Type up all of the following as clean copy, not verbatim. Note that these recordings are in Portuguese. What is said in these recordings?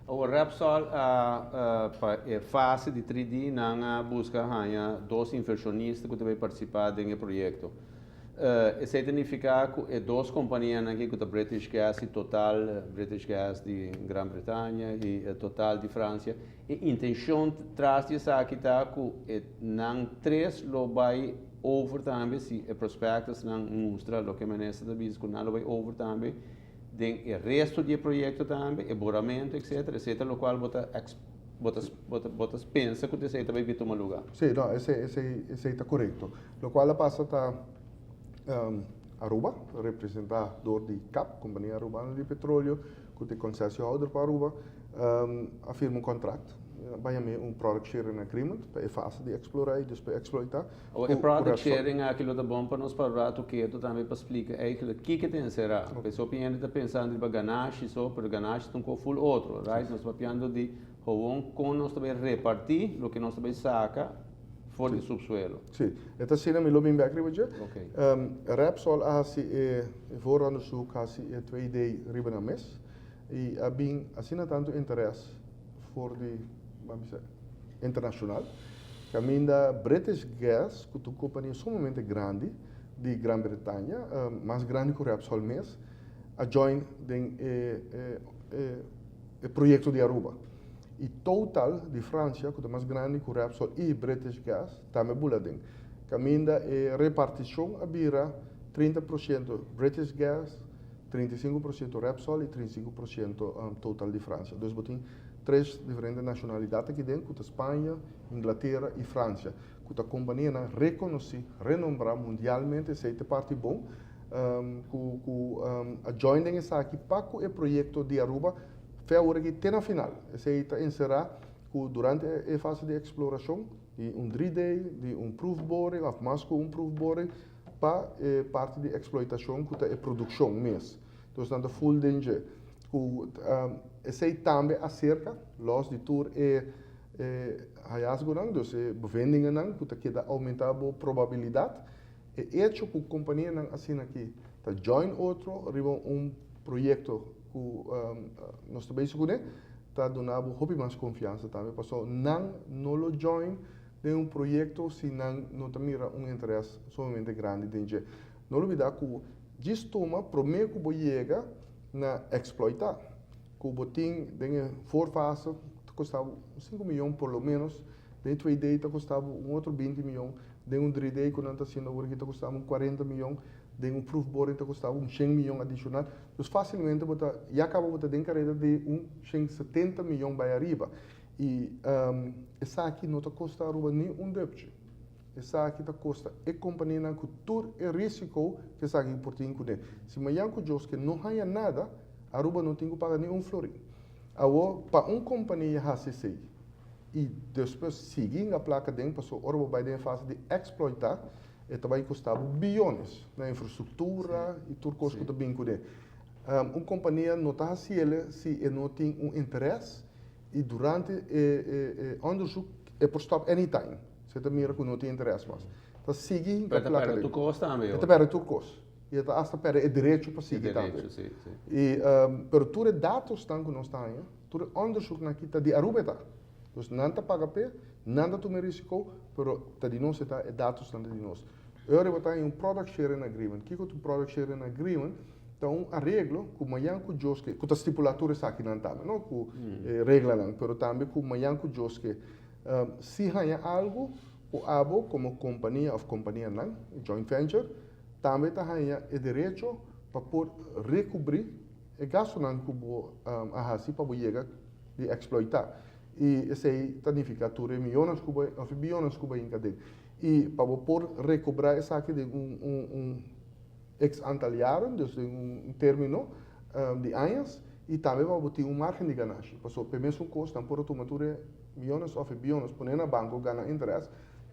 O Repsol para a fase de 3D não busca dois inversionistas que vai participar do projeto. Isso significa que duas companhias aqui, que a British Gas e Total, British Gas de Grã-Bretanha e Total de França, a intenção traz disso aqui está que não três lo vai over também, se o prospectus não mostra o que a ministra da Bis, que não lo vai over também, o resto do projeto também, elaboramento, etc., o qual você pensa que você vai tomar lugar. Sim, não, esse está correto. O qual passa está Aruba, representador de CAP, Companhia Arubana de Petróleo, que tem concessionário para Aruba, afirma contrato. Vai haver product sharing agreement para a fase de explorar e depois exploitar. O product sharing é aquilo da bom para nós para o que eu também para explicar aquilo que tem será. A pessoa está pensando em ganache só, pero ganache tem com full outro, right? Nós estamos pensando de como nós também repartir o que nós também saca fora do subsuelo. Sim, esta cena me lobby back riba. Okay. Repsol assim vooronderzoek assim 2D riba na mes e bem assim tanto interesse voor de internacional. Caminda British Gas, que é uma companhia sumamente grande de Grã-Bretanha, mais grande que o Repsol mesmo, a join o projeto de Aruba. E Total de França, que é mais grande que o Repsol e British Gas, também buladem. Caminda repartição abira 30% British Gas, 35% Repsol e 35% Total de França. Então, botem três diferentes nacionalidades aqui dentro, que Espanha, Inglaterra e França. Que a companhia reconhece, renombrar mundialmente essa parte bom, a joining está aqui para o projeto de Aruba, foi agora que tem na final. Essa está encerrar durante a fase de exploração, de 3D, de proof boring, ou mais que proof boring, para a parte de exploitação, que é a produção mesmo. Então, está full danger. Essa também acerca los de tour hallazgo não, então bevendingen não, que dá aumentar a probabilidade. E hecho que a companhia não assim aqui, tá join outro, arriba projeto que nós também se tá donando muito mais confiança também, porque não lo join de projeto se não tá mira interesse somente grande dentro. Não olvidar que disso toma primeiro que você chega na exploitar. Que o botim tem fase custava 5 milhões por lo menos, dentro da ideia custava outro 20 milhões, dentro 3D que não está sendo agora que custava 40 milhões, dentro proof boring custava 100 milhões adicional. Então facilmente já acaba de carreira de 70 milhões para arriba. E essa aqui não custa nem débito. Essa aqui custa a companhia que todo o risco que essa aqui por tem. Se amanhã que não há nada, Aruba não tem que pagar nenhum florim. Agora, para uma companhia HCC e depois seguir a placa dentro, para o Aruba vai ter fase de exploitar, vai custar bilhões na infraestrutura e tudo coisa que também cuide. Uma companhia não está se não tem interesse e durante o onderzoek é por stop anytime. Você também que não tem interesse mais. Então, seguir a placa dentro. Isso é tudo custo. E hasta para o direito para seguir também. E pero tudo dados estão que nós temos, tudo onderzoek na kita de Aruba está. Então não está paga pé, nada tu risco, pero tá de nós está dados estão de nós. Agora eu tenho product sharing agreement. Que é o product sharing agreement? Então arreglo com manhã com os que a estipulatura está aqui não também, não com regra não, pero também com manhã com os que se há algo o abo como companhia ou companhia não, joint venture também tem o direito para poder recobrir o gasto que você para chegar de exploitar. E isso aí significa que milhões ou bilhões de em cadeia. E para poder recobrar isso aqui de ex antal anos, de término de anos, e também para ter margem de ganagem. Porque o mesmo custo, por automatura, milhões ou bilhões, por na banco ganha interesse,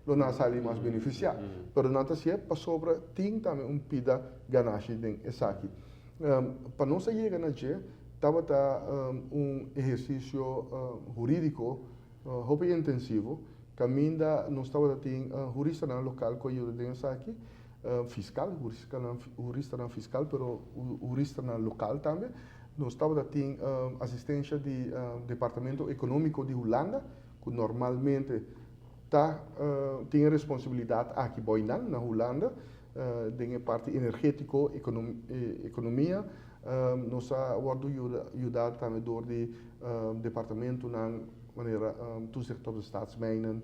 não sai mais beneficiado. Mas não está sempre para sobre tem também pida ganagem dessa aqui. Para não sair ganagem, estava exercício jurídico muito intensivo. Caminda não estava jurista na local que eu tenho aqui, fiscal, jurista na fiscal, pero jurista na local também. nós estamos tendo assistência do Departamento Econômico de Holanda, que normalmente tem responsabilidade aqui na Holanda, tem a parte energética, economia, nós vamos ajudar também door do departamento na maneira toezicht op de staatsmijnen,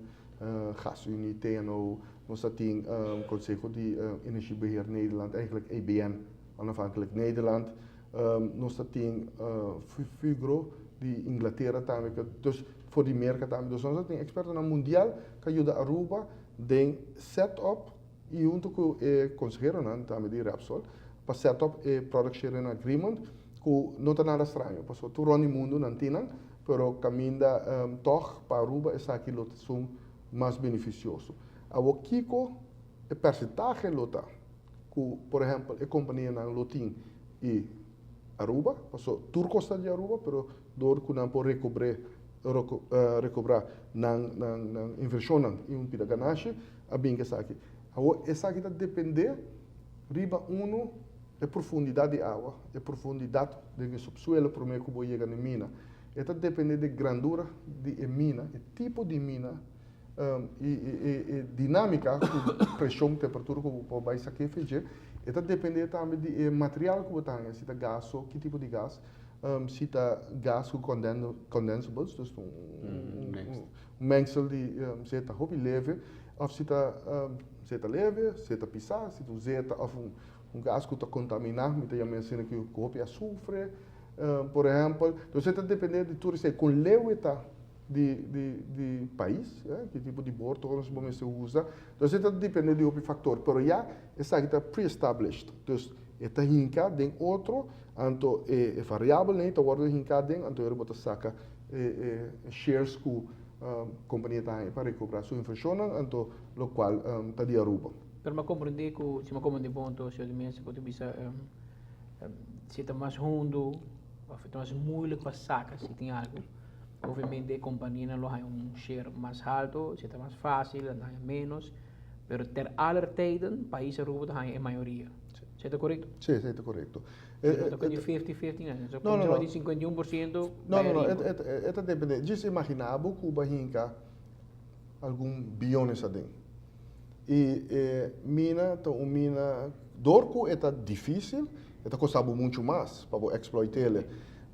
gasunie, TNO, nós temos Conselho de Energiebeheer Nederland, eigenlijk EBN, onafhankelijk Nederland, nós temos Fugro de Inglaterra também, dus voor die merken também, dus nós temos expertos na mundial que ajuda a Aruba de set-up e junto com o consejero também de Repsol, para set-up e product sharing agreement, que não está nada estranho, porque tu roni mundo não tem, pero caminha toch para Aruba essa aqui lota são mais beneficioso. A o Kiko é percentagem lota, que por exemplo a companhia não lotin e Aruba, porque turco está de Aruba, pero dor que não pode recobrar na inversão em um pida ganache, a bem que essa aqui. Essa aqui está depender riba uno é profundidade de água, é profundidade do subsuelo para o que vai chegar na mina. Está depende da grandura de mina, o tipo de mina e dinâmica, pressão, temperatura que o país aqui fez. Está depende também do material que você tem, se está gás ou que tipo de gás, se está gás com condensables, dus mengsel de se está hobby leve, ou se está leve, se está pisar, se está of gás que está contaminado, muita gente menciona que o hobby açúcar, por exemplo, então você está dependendo de tudo isso, com leveza de país, que tipo de bordo nós vamos usar, então você está dependendo de outro fator, mas já essa aqui está pre-established, então está hincado em outro, então é variável, né? Então agora hincado em, então ele bota saca shares que a companhia está para recuperar sua inflação, então o qual está de Aruba. Pero me compreender que se me compreender ponto, se eu dimenso que bisa se está mais fundo, ou está mais moeilijk para sacar, se tem algo. Obviamente a companhia não tem share mais alto, se está mais fácil, não tem menos, pero ter aller tijden, país Aruba tem a maioria. Is dat correto? Sim, está correto. Dan kun je 50-50, né? Então, como você vai de 51%... Não, é depende. Diz imaginável que o Bahinka algum bilhões a dentro. E mina, então, mina, dorco é difícil, é custava muito mais para explorar ele,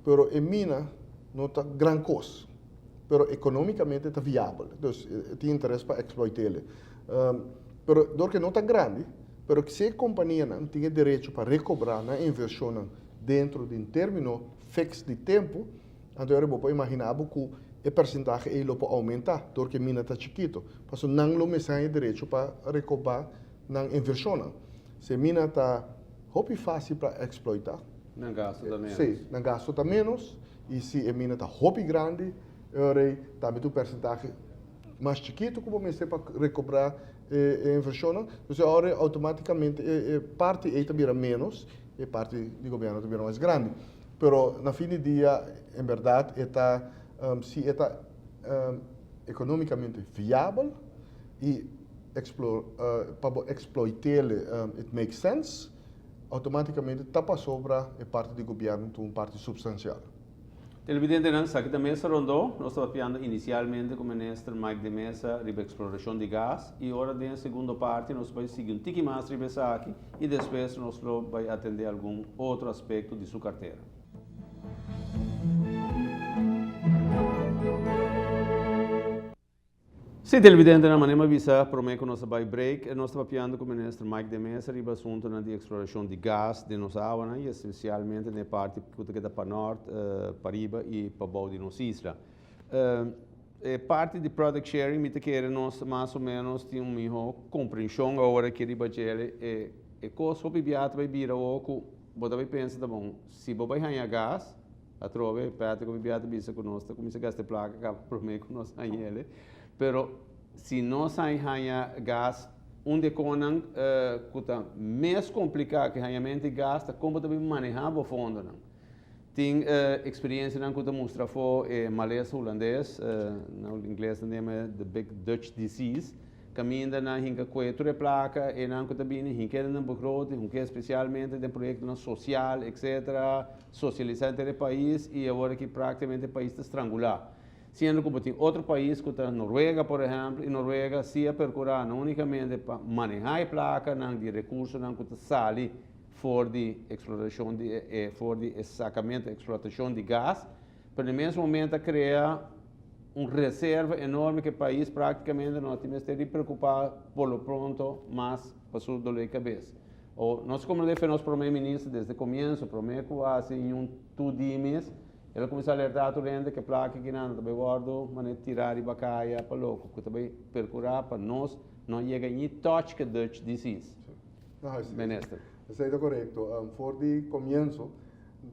pero a mina não está grande coisa, pero economicamente é viável, então tem interesse para explorar ele. Pero dorco não está grande, pero que se a companhia não tem direito para recobrar na inversão dentro de um término fixo de tempo, então eu vou imaginar que o percentagem ele pode aumentar, porque a mina está chiquito, mas não lo tem direito para recobrar na inversão. Se a mina está muito fácil para explorar, não gasta também. Sim, não gasta menos, e se a mina está muito grande, também o percentagem mais chiquito que vamos ter para recobrar a inversão, então agora automaticamente parte também menos e parte do governo também mais grande. Pero na fim do dia, em verdade, se está economicamente viável e para exploitar it makes sense, automaticamente está para sobra a parte do governo uma parte substancial. Televidente, aqui também se rondou, nós estamos falando inicialmente com o ministro Mike de Mesa sobre a exploração de gás e agora na segunda parte nós vamos seguir um tique mais sobre isso aqui e depois nós vamos atender algum outro aspecto de sua carteira. Sim, televidente, na maneira visa prometo que nós vamos break. Nós estamos falando com o ministro Mike de Mesa sobre o assunto de exploração de gás de nossa água, e especialmente na parte que está para norte, para riba e para baixo de nossa isla. Parte de product sharing, me quer nós mais ou menos tem melhor compreensão agora que riba ele é coisa que viaja vai vir ao que você vai pensar, tá bom, se você vai ganhar gás, a trove, parte que viaja visa conosco, como se gasta placa, que prometo que nós ganhar ele. Pero se nós ganhar gás, onde conan que está mais complicado que ganhamento de gás, como também manejar o fundo não. Tem experiência não que mostra foi malês holandês, no inglês se chama the big Dutch disease, caminha na hinka coetura placa e não que também hinka na begroting, hinka especialmente de projeto social, etc, socializar entre o país e agora que praticamente o país está estrangular. Sendo que tem outro país, como a Noruega, por exemplo, e Noruega se procurar não unicamente para manejar a placa, não de recursos, não que sale fora de exploração de fora de sacamento, exploração de gás, mas no mesmo momento criar uma reserva enorme que o país praticamente não tem que preocupar por lo pronto, mas para sua dor de cabeça. Ou nós como defendemos o primeiro-ministro desde o começo, prometo quase em mês, ele começou a alertar a gente que a placa que não também guardo, mas tirar e bacaia para louco, que também procurar para nós não chegar nem touch que Dutch disease. Não, Minister. isso é correto. For de começo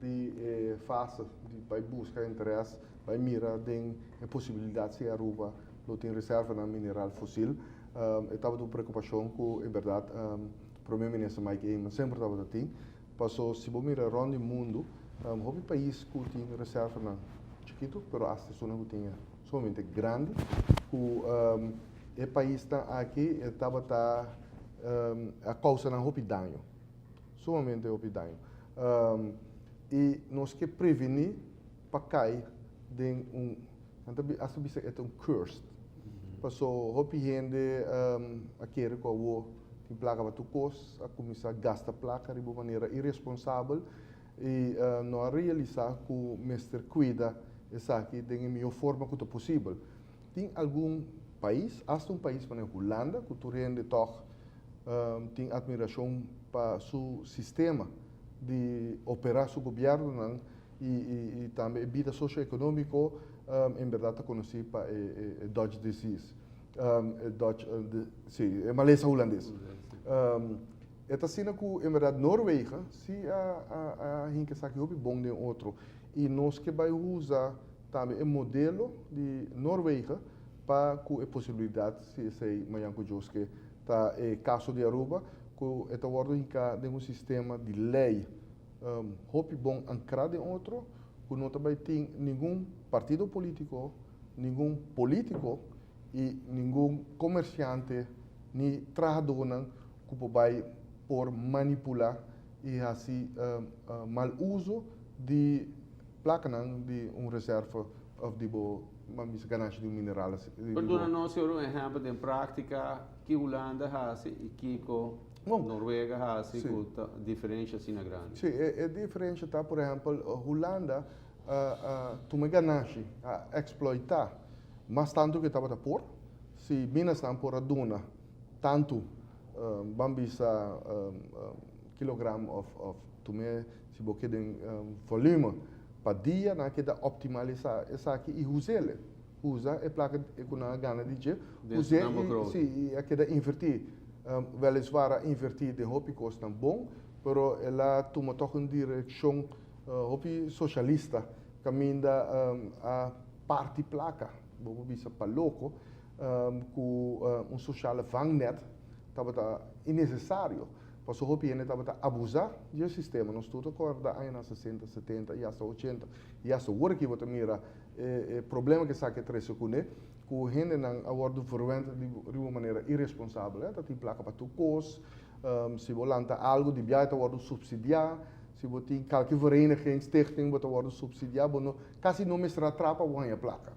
de fase de vai buscar interesse, vai mirar tem a possibilidade de Aruba não tem reserva na mineral fóssil. Eu estava com preocupação com, em verdade, o primeiro-ministro Mike Eamon sempre estava assim. Passou, se você mirar around o mundo, houve país que tem reserva na chiquito, mas as pessoas que tem somente grande. O país está aqui estava a causa não houve dano, somente houve dano. E nós que prevenir para cair de acho que é curse. Passou houve gente aqui que o tem placa para tu cos, a começar a gastar placa de maneira irresponsável e não realizar que o mestre cuida essa aqui de melhor forma que possível. Tem algum país, hasta um país como a Holanda, que tu rende toch tem admiração para seu sistema de operar seu governo e também vida socioeconômica, em verdade está conhecido para Dutch disease, sim, é maleza holandês. Esta cena que em verdade Noruega, se a gente sabe que é bom de outro e nós que vai usar também o modelo de Noruega para que a possibilidade se sei manhã que que tá caso de Aruba que está ordem de um sistema de lei hope bom ancrado em outro que não também tem nenhum partido político, nenhum político e nenhum comerciante nem trabalhador que vai por manipular e assim mal uso de placa de reserva de ganância de minerais. Perdona, nós temos um exemplo de prática que Holanda faz e que Noruega faz com diferença assim na grande. Sim, é diferente, tá? Por exemplo, Holanda tu me ganância a exploitar, mas tanto que estava por, se Minas estão por a duna, tanto bambisa kilogram of tume se boque de volume para dia na que da optimalizar essa aqui e usa a placa com a gana de je usa e aqui da invertir veles vara invertir de hopi costa bom pero ela toma toch uma direção hopi socialista caminda a parte placa vamos bisa para louco com social vangnet estava innecessário. Passou o PN estava a abusar do sistema. Nós tudo acorda aí nas 60, 70 e até 80. E essa hora que você mira, problema que sabe que três segundos, que o gente não aborda fervente de uma maneira irresponsável. Tá tem placa para tu cos, se você lança algo de viagem, você aborda subsidiar. Se você tem qualquer vereniging, stichting, você aborda subsidiar, quase não me atrapa a placa.